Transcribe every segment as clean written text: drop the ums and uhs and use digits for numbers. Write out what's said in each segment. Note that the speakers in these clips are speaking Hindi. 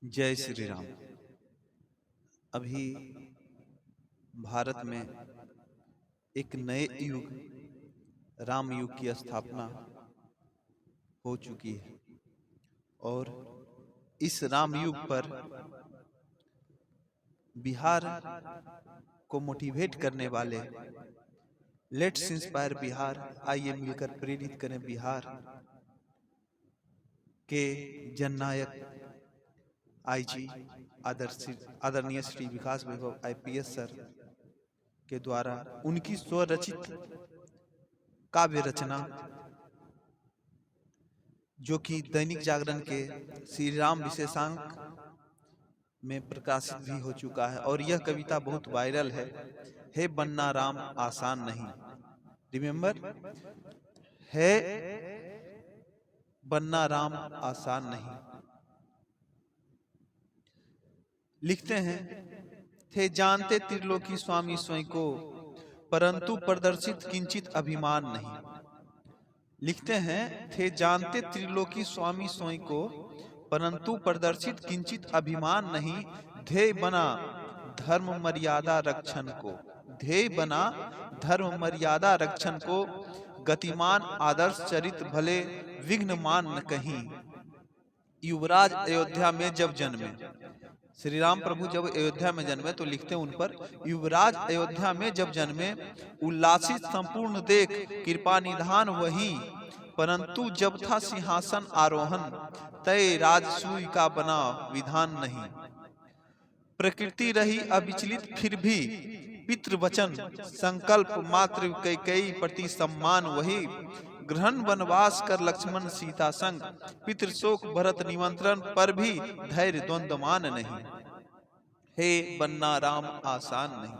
जय श्री राम। अभी भारत में एक नए युग राम युग की स्थापना हो चुकी है और इस राम युग पर बिहार को मोटिवेट करने वाले लेट्स इंस्पायर बिहार, आइए मिलकर प्रेरित करें बिहार के जननायक आईजी आदरणीय श्री विकास वैभव आईपीएस सर के द्वारा उनकी स्वरचित काव्य रचना जो कि दैनिक जागरण के श्री राम विशेषांक में प्रकाशित भी हो चुका है और यह कविता बहुत वायरल है। हे बनना राम आसान नहीं, रिमेंबर, है बनना राम आसान नहीं। लिखते हैं, थे जानते त्रिलोकी स्वामी स्वयं को, परंतु प्रदर्शित किंचित अभिमान नहीं। लिखते हैं, थे जानते त्रिलोकी स्वामी स्वयं को, परंतु प्रदर्शित किंचित अभिमान नहीं। ध्येय बना धर्म मर्यादा रक्षण को, ध्येय बना धर्म मर्यादा रक्षण को, गतिमान आदर्श चरित भले विघ्न मान न कहीं। युवराज अयोध्या में जब जन्मे, श्री राम प्रभु जब अयोध्या में जन्मे तो लिखते हैं उन पर, युवराज अयोध्या में जब जन्मे, उल्लासित संपूर्ण देख कृपा निधान वही, परंतु जब था सिंहासन आरोहण, तय राजसूय का बना विधान नहीं। प्रकृति रही अविचलित फिर भी पितृवचन संकल्प मात्र कैकेयी प्रति सम्मान वही, ग्रहण वनवास कर लक्ष्मण सीता संग, पितृशोक भरत निमंत्रण पर भी धैर्य द्वंद्वमान नहीं। हे बनना राम आसान नहीं।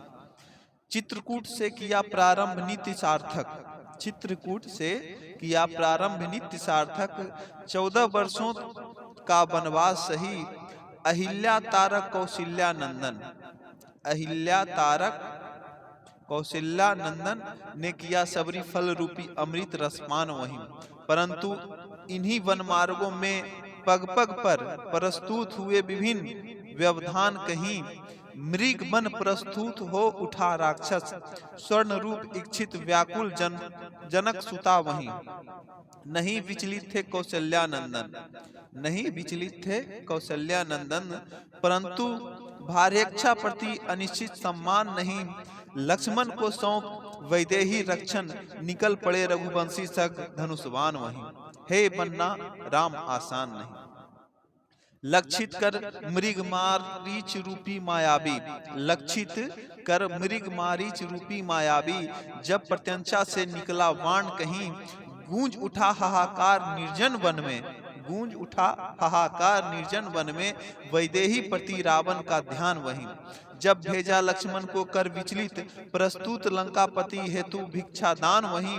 चित्रकूट से किया प्रारंभ नित्य सार्थक, चित्रकूट से किया प्रारंभ नित्य सार्थक, 14 वर्षों का वनवास सही, अहिल्या तारक कौशल्या नंदन, अहिल्या तारक कौशल्या नंदन ने किया सबरी फल रूपी अमृत रसपान वहीं, परंतु इन्हीं वन मार्गों में पग पग पर प्रस्तुत हुए विभिन्न व्यवधान कहीं, मृग बन प्रस्तुत हो उठा राक्षस, स्वर्ण रूप इच्छित व्याकुल जनक सुता वहीं। नहीं विचलित थे कौशल्या नंदन, नहीं विचलित थे कौशल्या नंदन, परंतु भार्यक्षा प्रति अनिश्चित सम्मान नहीं। लक्ष्मण को सौंप वैदेही रक्षण, निकल पड़े रघुवंशी सग धनुषवान वहीं। हे बनना राम आसान नहीं। लक्षित कर मृग मारीच रूपी मायावी, लक्षित कर मृग मारीच रूपी मायावी, जब प्रत्यंचा से निकला वाण कहीं, गूंज उठा हाहाकार निर्जन वन में, गूंज उठा हाहाकार निर्जन वन में, वैदेही प्रति रावण का ध्यान वहीं। जब भेजा लक्ष्मण को कर विचलित, प्रस्तुत लंकापति हेतु भिक्षा दान वहीं,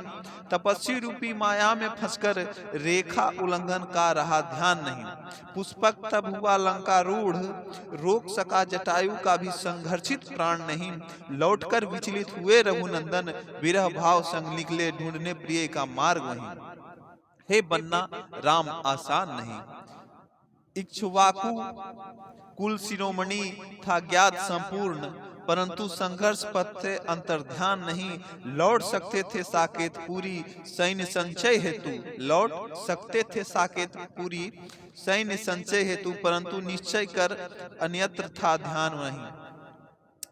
तपस्वी रूपी माया में फंसकर रेखा उल्लंघन का रहा ध्यान नहीं। पुष्पक तब हुआ लंका रूढ़, रोक सका जटायु का भी संघर्षित प्राण नहीं। लौटकर विचलित हुए रघुनंदन, विरह भाव संग निकले ढूंढने प्रिय का मार्ग वहीं। हे बनना राम आसान नहीं। इक्ष्वाकु कुल शिरोमणि था ज्ञात संपूर्ण, परंतु संघर्ष पथ से अंतर्ध्यान नहीं। लौट सकते थे साकेत पूरी सैन्य संचय हेतु, लौट सकते थे साकेत पूरी सैन्य संचय हेतु, परंतु निश्चय कर अन्यत्र था ध्यान नहीं।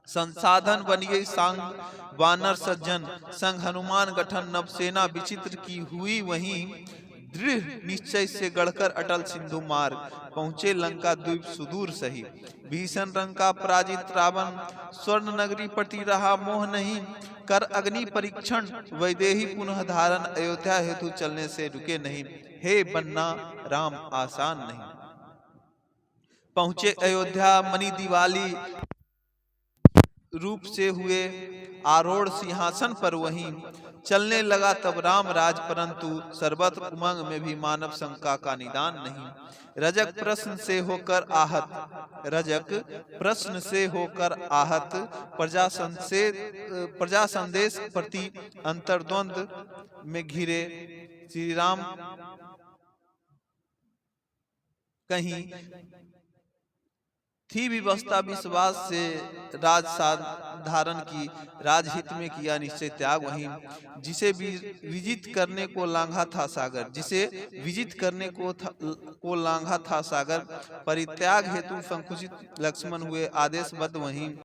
संसाधन बनिए सांग वानर सज्जन, संग हनुमान गठन नवसेना विचित्र की हुई वहीं, दृढ़ निश्चय से गढ़कर अटल सिंधु मार्ग, पहुंचे लंका द्वीप सुदूर सही। भीषण रंग का पराजित रावण, स्वर्ण नगरी प्रति रहा मोह नहीं। कर अग्नि परीक्षण वैदेही पुनः धारण, अयोध्या हेतु चलने से रुके नहीं। हे बनना राम आसान नहीं। पहुंचे अयोध्या मणि दिवाली रूप से हुए आरोढ़ सिंहासन पर वहीं, चलने लगा तब राम राज, परंतु सर्वत्र उमंग में भी मानव शंका का निदान नहीं। रजक प्रश्न से होकर आहत, रजक प्रश्न से होकर आहत, प्रजा संदेश प्रति अंतर्द्वंद में घिरे श्री राम कहीं थी व्यवस्था विश्वास से राज धारण की, राजहित में किया निश्चय त्याग। वहीं जिसे विजित करने को लांघा था सागर, जिसे विजित करने को लांघा था सागर, परित्याग हेतु संकुचित लक्ष्मण हुए आदेशबद्ध। वहीं